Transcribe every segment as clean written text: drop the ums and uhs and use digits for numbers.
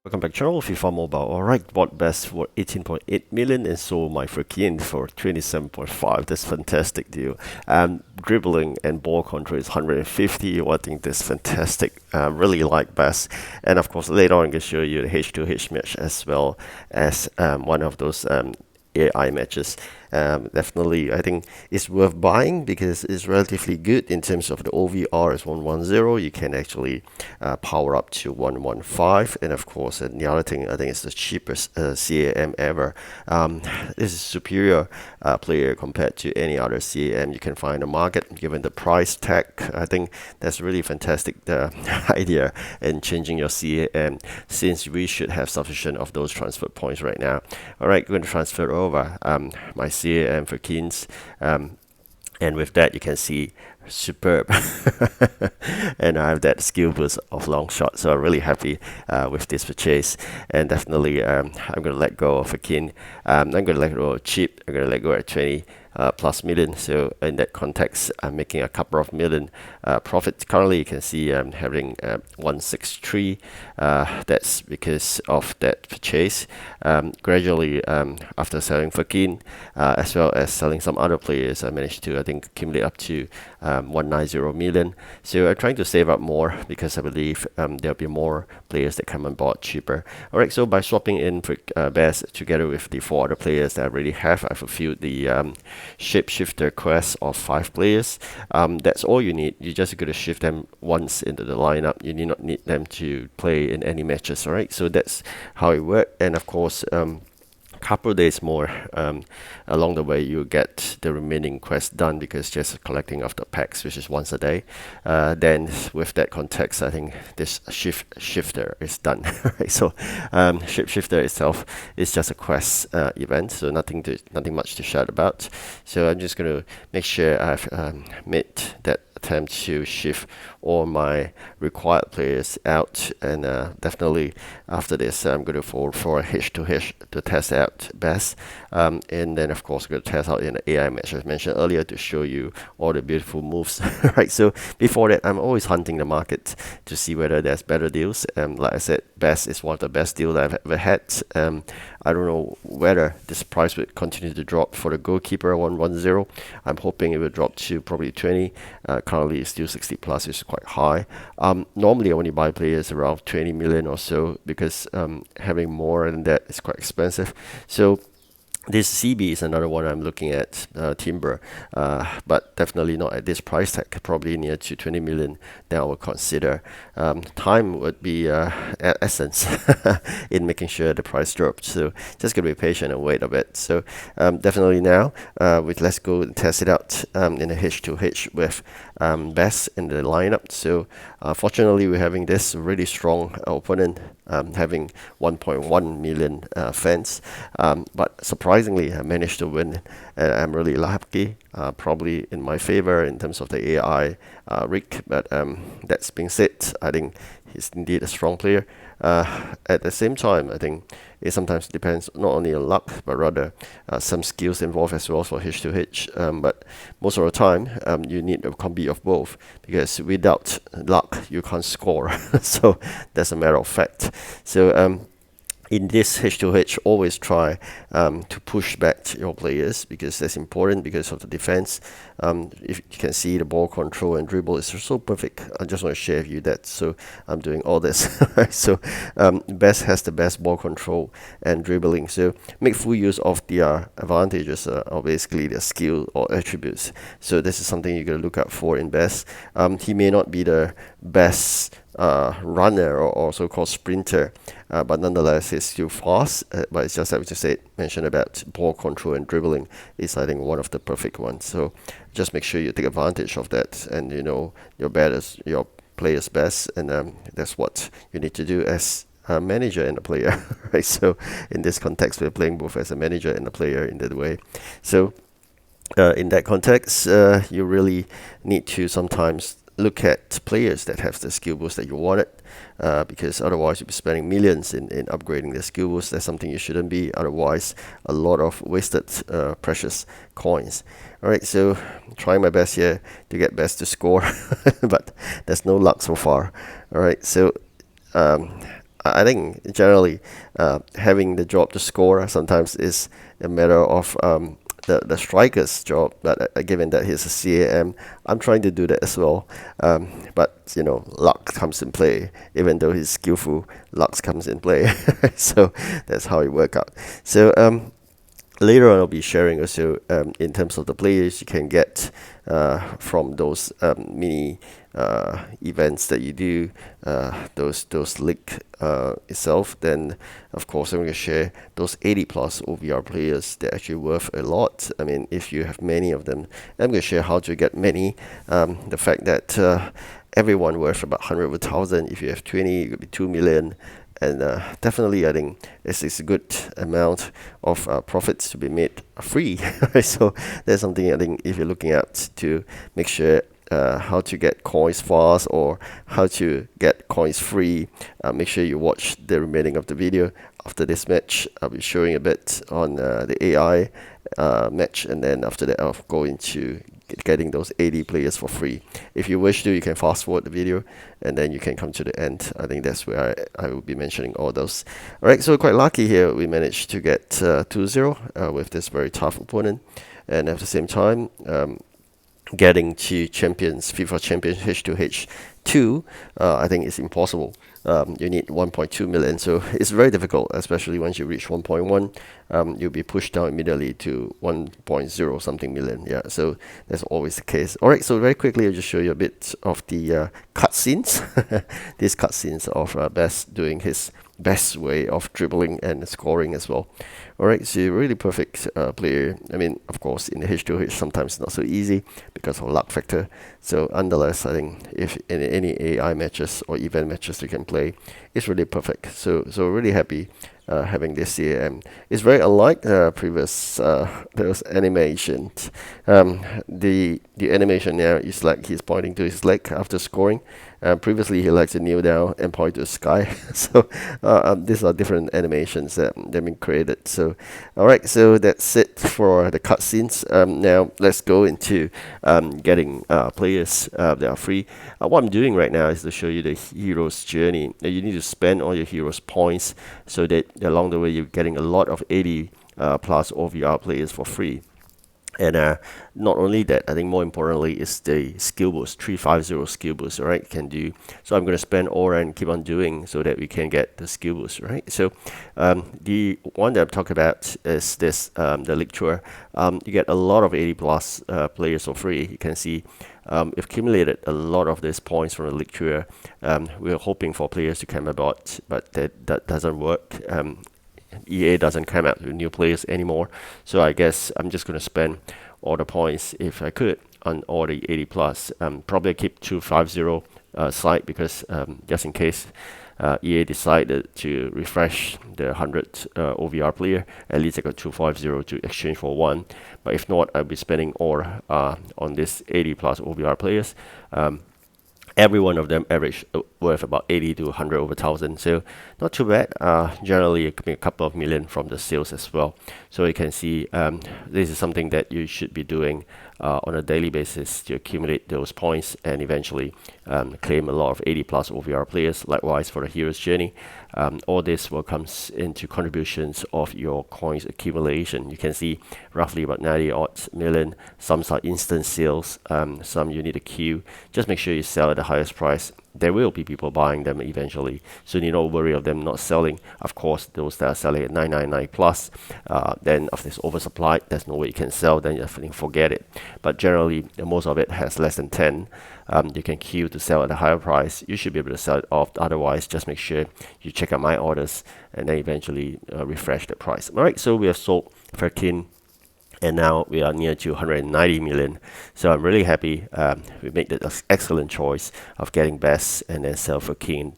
Welcome back channel, FIFA Mobile. Alright, bought best for 18.8 million and sold my Fekir for 27.5. That's fantastic deal. Dribbling and ball control is 150. I think that's fantastic. Really like best. And of course, later on, I can show you the H2H match as well as one of those AI matches. Definitely, I think it's worth buying because it's relatively good in terms of the OVR is 110. You can actually power up to 115, and of course, and the other thing, I think it's the cheapest CAM ever. This is superior player compared to any other CAM you can find in the market. Given the price tag, I think that's really fantastic idea in changing your CAM, since we should have sufficient of those transfer points right now. All right, going to transfer over my CAM for Keynes. And with that, you can see superb. And I have that skill boost of long shot. So I'm really happy with this purchase. And definitely, I'm going to let go of a king. I'm going to let go of cheap. I'm going to let go at 20 plus million. So in that context, I'm making a couple of million profit. Currently, you can see I'm having 163. That's because of that purchase. Gradually, after selling Fekir, as well as selling some other players, I managed to, I think, accumulate up to 190 million. So I'm trying to save up more because I believe there'll be more players that come on board cheaper. Alright, so by swapping in best together with the 4 other players that I already have, I fulfilled the shapeshifter quest of 5 players. That's all you need. You just got to shift them once into the lineup. You need not need them to play in any matches. Alright, so that's how it works. And of course, couple days more along the way you get the remaining quest done, because just collecting of the packs, which is once a day. Then with that context, I think this shifter is done. Right, so shifter itself is just a quest event, so nothing much to shout about. So I'm just going to make sure I've made that attempt to shift all my required players out, and definitely after this I'm going to fall for a H2H to test out best, and then of course I'm going to test out in the AI match as mentioned earlier to show you all the beautiful moves. Right, so before that I'm always hunting the market to see whether there's better deals. Like I said, best is one of the best deals I've ever had. I don't know whether this price will continue to drop for the goalkeeper 110. I'm hoping it will drop to probably 20. Currently it's still 60 plus, which is quite high. Normally I only buy players around 20 million or so, because having more than that is quite expensive. So this CB is another one I'm looking at, Timber, but definitely not at this price tag, probably near to 20 million. Then I would consider. Time would be essence in making sure the price drops. So just gonna be patient and wait a bit. So definitely now, let's go and test it out in a H2H with Best in the lineup. So fortunately, we're having this really strong opponent, having 1.1 million fans, but surprisingly I managed to win, and I'm really lucky, probably in my favor in terms of the AI rig. But that's being said, I think he's indeed a strong player. At the same time, I think it sometimes depends not only on luck, but rather some skills involved as well for H2H. But most of the time, you need a combi of both, because without luck, you can't score. So that's a matter of fact. So in this H2H, always try to push back your players, because that's important because of the defense. If you can see, the ball control and dribble is so perfect. I just want to share with you that. So I'm doing all this. So Best has the best ball control and dribbling. So make full use of the advantages, or basically their skill or attributes. So this is something you're going to look out for in Best. He may not be the best runner or so-called sprinter, but nonetheless he's still fast. But it's just like we just mentioned about ball control and dribbling is, I think, one of the perfect ones. So just make sure you take advantage of that, and you know your player's best, and that's what you need to do as a manager and a player. Right, so in this context we're playing both as a manager and a player in that way. So in that context, you really need to sometimes look at players that have the skill boost that you wanted, because otherwise you'll be spending millions in upgrading the skill boost. That's something you shouldn't be. Otherwise, a lot of wasted precious coins. Alright, so trying my best here to get Best to score, but there's no luck so far. Alright, so I think generally having the job to score sometimes is a matter of the striker's job. But given that he's a CAM, I'm trying to do that as well. But you know, luck comes in play. Even though he's skillful, luck comes in play. So that's how it works out. So later on, I'll be sharing also in terms of the players you can get from those mini events that you do, those league itself. Then, of course, I'm going to share those 80 plus OVR players that actually worth a lot. I mean, if you have many of them, I'm going to share how to get many. The fact that everyone worth about 100,000. If you have 20, it could be 2 million. And definitely, I think it's a good amount of profits to be made free. So that's something I think if you're looking at to make sure how to get coins fast or how to get coins free, make sure you watch the remaining of the video. After this match, I'll be showing a bit on the AI match, and then after that, I'll go into getting those 80 players for free. If you wish to, you can fast forward the video and then you can come to the end. I think that's where I will be mentioning all those. Alright, so quite lucky here. We managed to get 2-0 with this very tough opponent, and at the same time getting to champions, FIFA champions H2H2, I think it's impossible. You need 1.2 million, so it's very difficult, especially once you reach 1.1. You'll be pushed down immediately to 1.0 something million. Yeah, so that's always the case. All right, so very quickly, I'll just show you a bit of the cutscenes. These cutscenes of Best doing his best way of dribbling and scoring as well. Alright, so really perfect player. I mean, of course, in the H2H, sometimes not so easy because of luck factor. So, nonetheless, I think if in any AI matches or event matches you can play, it's really perfect. So really happy having this CAM. It's very unlike previous those animations. The animation now is like he's pointing to his leg after scoring. Previously, he likes to kneel down and point to the sky. So these are different animations that have been created. So all right, so that's it for the cutscenes. Now let's go into getting players that are free. What I'm doing right now is to show you the hero's journey. You need to spend all your hero's points so that along the way you're getting a lot of 80 plus OVR players for free. And not only that, I think more importantly is the skill boost, 350 skill boost, right? Can do. So I'm going to spend all and keep on doing so that we can get the skill boost, right? So the one that I'm talking about is this, the League Tour. You get a lot of 80 plus players for free. You can see we've accumulated a lot of these points from the League Tour. We're hoping for players to come about, but that doesn't work. EA doesn't come out with new players anymore, so I guess I'm just going to spend all the points if I could on all the 80 plus. Probably keep 250 side because just in case EA decided to refresh the 100 OVR player, at least I got 250 to exchange for one. But if not, I'll be spending all on this 80 plus OVR players. Every one of them average worth about 80 to 100 over 1,000, so not too bad. Generally, it could be a couple of million from the sales as well. So you can see this is something that you should be doing on a daily basis to accumulate those points and eventually claim a lot of 80 plus OVR players. Likewise for the hero's journey, all this will comes into contributions of your coins accumulation. You can see roughly about 90 odd million. Some are instant sales, some you need a queue. Just make sure you sell at the highest price. There will be people buying them eventually, so you don't worry of them not selling. Of course, those that are selling at 999 plus, then if there's oversupply, there's no way you can sell, then you forget it. But generally, most of it has less than 10. You can queue to sell at a higher price. You should be able to sell it off. Otherwise, just make sure you check out my orders and then eventually refresh the price. All right, so we have sold Fekir, and now we are near to 190 million. So I'm really happy we made the excellent choice of getting Best and then sell Fekir.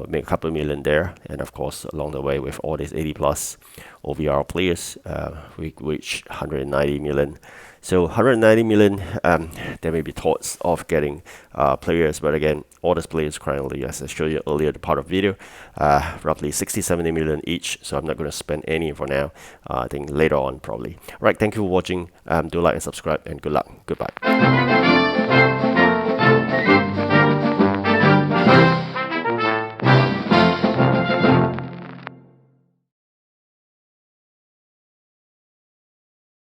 Make a couple of million there, and of course along the way with all these 80 plus OVR players, we reach 190 million. So 190 million, there may be thoughts of getting players, but again, all these players currently, as I showed you earlier, the part of the video, roughly 60-70 million each. So I'm not going to spend any for now. I think later on probably. All right, thank you for watching. Do like and subscribe, and good luck. Goodbye.